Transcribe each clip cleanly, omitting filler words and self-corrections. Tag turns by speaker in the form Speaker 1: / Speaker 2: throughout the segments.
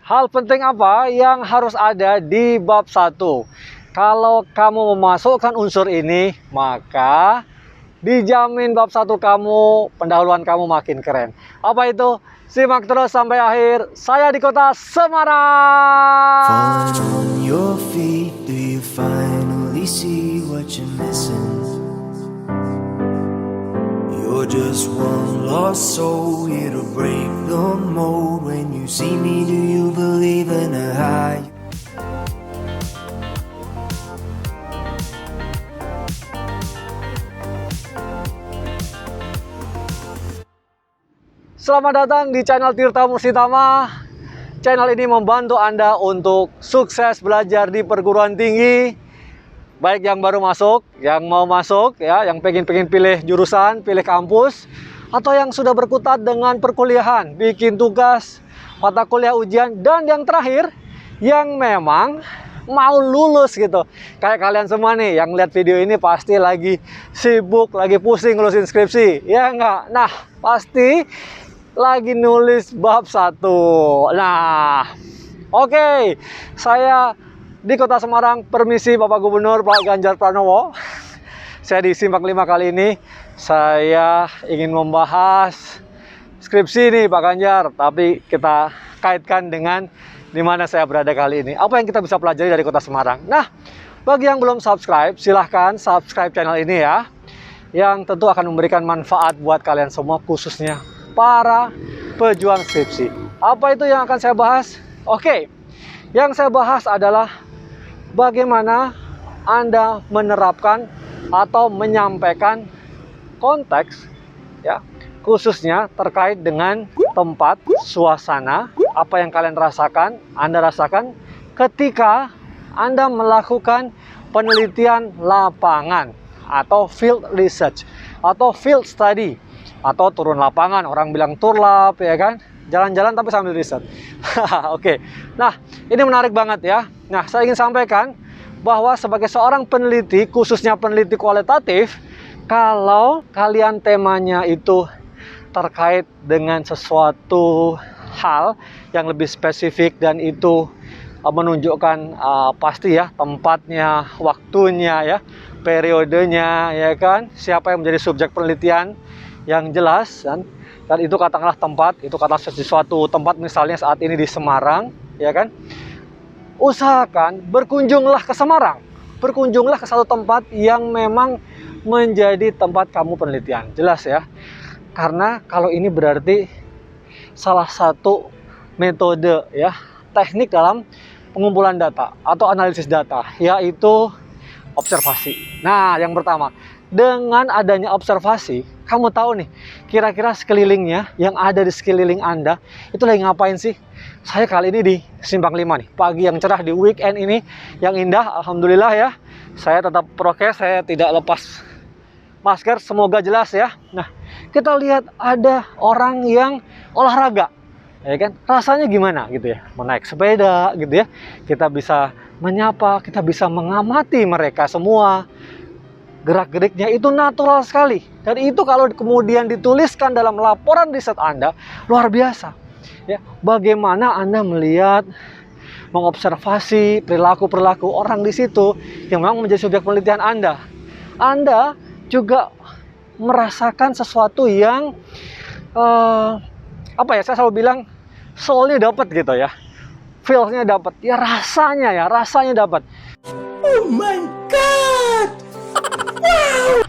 Speaker 1: Hal penting apa yang harus ada di bab 1? Kalau kamu memasukkan unsur ini, maka dijamin bab 1 kamu, pendahuluan kamu makin keren. Apa itu? Simak terus sampai akhir. Saya di kota Semarang.
Speaker 2: Falling on your feet, do you finally see what you're missing? You're just one lost soul here to break the mold. When you see me, do you believe in a high?
Speaker 1: Selamat datang di channel Tirta Mursitama. Channel ini membantu Anda untuk sukses belajar di perguruan tinggi. Baik yang baru masuk, yang mau masuk, ya, yang pengen pilih jurusan, pilih kampus, atau yang sudah berkutat dengan perkuliahan, bikin tugas, mata kuliah ujian, dan yang terakhir, yang memang mau lulus gitu. Kayak kalian semua nih, yang lihat video ini pasti lagi sibuk, lagi pusing ngurusin skripsi, ya enggak? Nah, pasti lagi nulis bab 1. Nah, oke, saya di kota Semarang. Permisi Bapak Gubernur Pak Ganjar Pranowo. Saya di Simpang 5 kali ini saya ingin membahas skripsi nih Pak Ganjar, tapi kita kaitkan dengan di mana saya berada kali ini. Apa yang kita bisa pelajari dari kota Semarang? Nah, bagi yang belum subscribe, silahkan subscribe channel ini ya, yang tentu akan memberikan manfaat buat kalian semua, khususnya para pejuang skripsi. Apa itu yang akan saya bahas? Oke, yang saya bahas adalah bagaimana Anda menerapkan atau menyampaikan konteks, ya, khususnya terkait dengan tempat, suasana, apa yang kalian rasakan, Anda rasakan ketika Anda melakukan penelitian lapangan atau field research atau field study, atau turun lapangan, orang bilang turlap, ya kan, jalan-jalan tapi sambil riset. Oke, nah ini menarik banget ya. Nah, saya ingin sampaikan bahwa sebagai seorang peneliti, khususnya peneliti kualitatif, kalau kalian temanya itu terkait dengan sesuatu hal yang lebih spesifik dan itu menunjukkan pasti ya tempatnya, waktunya ya, periodenya, ya kan, siapa yang menjadi subjek penelitian yang jelas, dan itu katakanlah tempat, itu kata sesuatu tempat, misalnya saat ini di Semarang, ya kan, usahakan berkunjunglah ke Semarang, berkunjunglah ke satu tempat yang memang menjadi tempat kamu penelitian, jelas ya, karena kalau ini berarti salah satu metode ya, teknik dalam pengumpulan data atau analisis data, yaitu observasi. Nah, yang pertama, dengan adanya observasi, kamu tahu nih, kira-kira sekelilingnya, yang ada di sekeliling Anda, itu lagi ngapain sih? Saya kali ini di Simpang 5 nih, pagi yang cerah di weekend ini, yang indah, alhamdulillah ya. Saya tetap prokes, saya tidak lepas masker, semoga jelas ya. Nah, kita lihat ada orang yang olahraga, ya kan? Rasanya gimana gitu ya? Menaik sepeda gitu ya. Kita bisa menyapa, kita bisa mengamati mereka semua. Gerak-geriknya itu natural sekali. Dan itu kalau kemudian dituliskan dalam laporan riset Anda, luar biasa. Ya, bagaimana Anda melihat, mengobservasi perilaku-perilaku orang di situ yang memang menjadi subjek penelitian Anda. Anda juga merasakan sesuatu yang apa ya? Saya selalu bilang soul-nya dapat gitu ya. Feel-nya dapat. Ya rasanya dapat.
Speaker 2: Oh my god!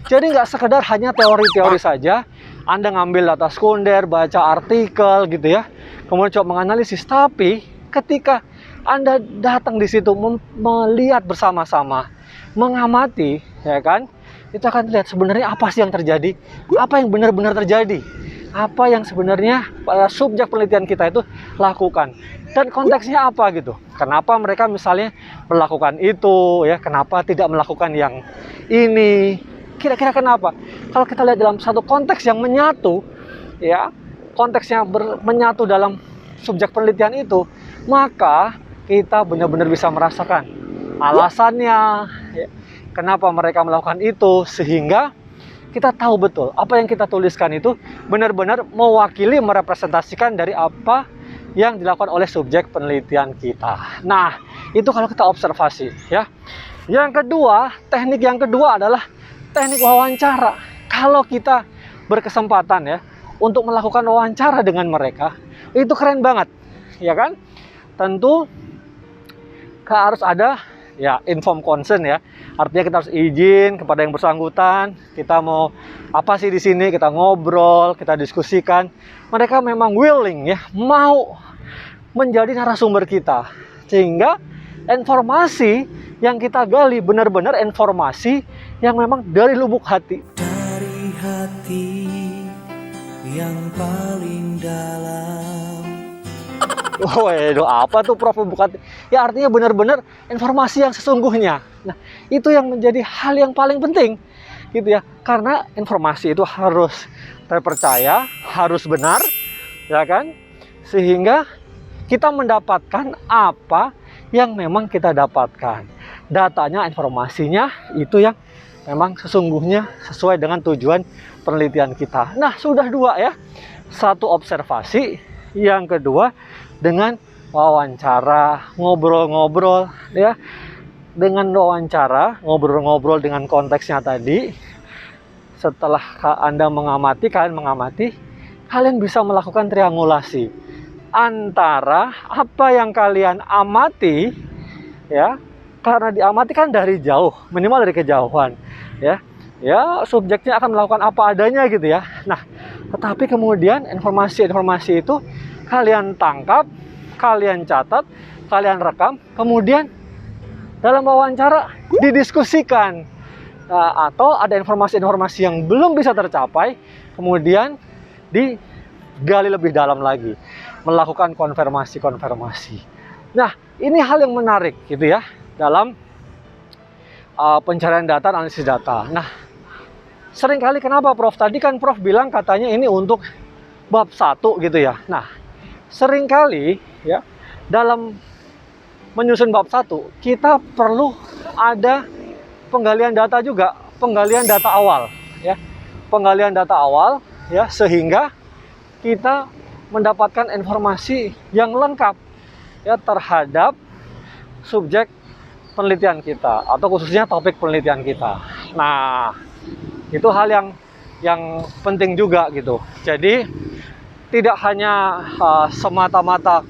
Speaker 1: Jadi nggak sekedar hanya teori-teori saja, Anda ngambil data sekunder, baca artikel gitu ya, kemudian coba menganalisis. Tapi ketika Anda datang di situ, melihat bersama-sama, mengamati, ya kan, itu akan terlihat sebenarnya apa sih yang terjadi, apa yang benar-benar terjadi, apa yang sebenarnya subjek penelitian kita itu lakukan, dan konteksnya apa gitu. Kenapa mereka misalnya melakukan itu, ya, kenapa tidak melakukan yang ini, kira-kira kenapa? Kalau kita lihat dalam satu konteks yang menyatu, ya, konteksnya menyatu dalam subjek penelitian itu, maka kita benar-benar bisa merasakan alasannya, ya, kenapa mereka melakukan itu, sehingga kita tahu betul apa yang kita tuliskan itu benar-benar mewakili, merepresentasikan dari apa yang dilakukan oleh subjek penelitian kita. Nah, itu kalau kita observasi ya. Yang kedua, teknik yang kedua adalah teknik wawancara. Kalau kita berkesempatan ya untuk melakukan wawancara dengan mereka, itu keren banget, ya kan? Tentu harus ada ya inform consent ya. Artinya kita harus izin kepada yang bersangkutan. Kita mau apa sih di sini? Kita ngobrol, kita diskusikan. Mereka memang willing ya, mau menjadi narasumber kita. Sehingga informasi yang kita gali benar-benar informasi yang memang dari lubuk hati.
Speaker 2: Dari hati yang paling dalam.
Speaker 1: Waduh, apa tuh Prof lubuk hati? Ya artinya benar-benar informasi yang sesungguhnya. Nah, itu yang menjadi hal yang paling penting gitu ya. Karena informasi itu harus terpercaya, harus benar, ya kan? Sehingga kita mendapatkan apa yang memang kita dapatkan. Datanya, informasinya itu yang memang sesungguhnya sesuai dengan tujuan penelitian kita. Nah, sudah dua ya. Satu observasi, yang kedua dengan wawancara, ngobrol-ngobrol ya. Dengan wawancara, ngobrol-ngobrol dengan konteksnya tadi. Setelah Anda mengamati, kalian bisa melakukan triangulasi antara apa yang kalian amati ya, karena diamati kan dari jauh, minimal dari kejauhan ya. Ya, subjeknya akan melakukan apa adanya gitu ya. Nah, tetapi kemudian informasi-informasi itu kalian tangkap, kalian catat, kalian rekam, kemudian dalam wawancara didiskusikan. Nah, atau ada informasi-informasi yang belum bisa tercapai, kemudian digali lebih dalam lagi, melakukan konfirmasi. Nah, ini hal yang menarik gitu ya dalam pencarian data, analisis data. Nah, seringkali kenapa Prof? Tadi kan Prof bilang katanya ini untuk bab 1 gitu ya. Nah, seringkali ya dalam menyusun bab 1 kita perlu ada penggalian data juga, penggalian data awal ya. Penggalian data awal ya, sehingga kita mendapatkan informasi yang lengkap ya terhadap subjek penelitian kita atau khususnya topik penelitian kita. Nah, itu hal yang penting juga gitu. Jadi tidak hanya semata-mata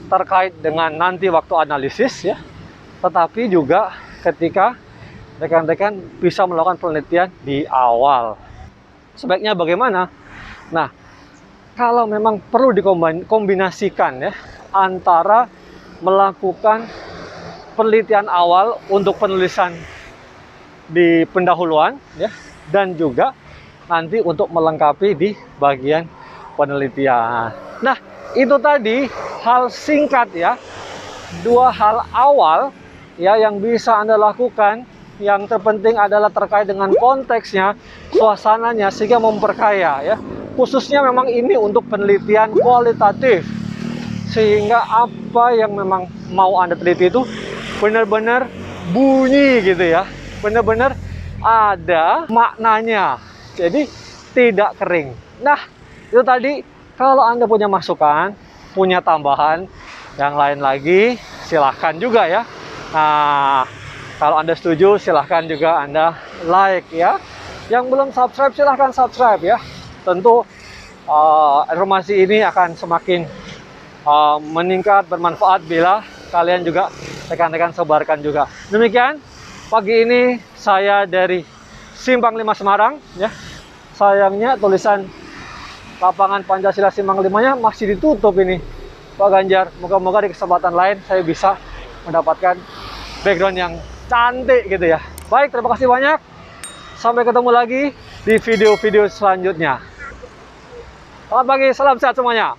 Speaker 1: terkait dengan nanti waktu analisis ya, tetapi juga ketika rekan-rekan bisa melakukan penelitian di awal. Sebaiknya bagaimana? Nah, kalau memang perlu dikombinasikan ya antara melakukan penelitian awal untuk penulisan di pendahuluan ya, dan juga nanti untuk melengkapi di bagian penelitian. Nah, itu tadi hal singkat ya, dua hal awal ya yang bisa Anda lakukan. Yang terpenting adalah terkait dengan konteksnya, suasananya, sehingga memperkaya ya. Khususnya memang ini untuk penelitian kualitatif, sehingga apa yang memang mau Anda teliti itu benar-benar bunyi gitu ya, benar-benar ada maknanya, jadi tidak kering. Nah, itu tadi. Kalau Anda punya masukan, punya tambahan yang lain lagi, silahkan juga ya. Nah, kalau Anda setuju, silahkan juga Anda like ya. Yang belum subscribe, silahkan subscribe ya. Tentu informasi ini akan semakin meningkat, bermanfaat bila kalian juga rekan-rekan sebarkan juga. Demikian pagi ini saya dari Simpang 5 Semarang ya. Sayangnya tulisan lapangan Pancasila Simpang 5-nya masih ditutup ini Pak Ganjar. Moga-moga di kesempatan lain saya bisa mendapatkan background yang cantik gitu ya. Baik, terima kasih banyak. Sampai ketemu lagi di video-video selanjutnya. Selamat pagi, salam sehat semuanya.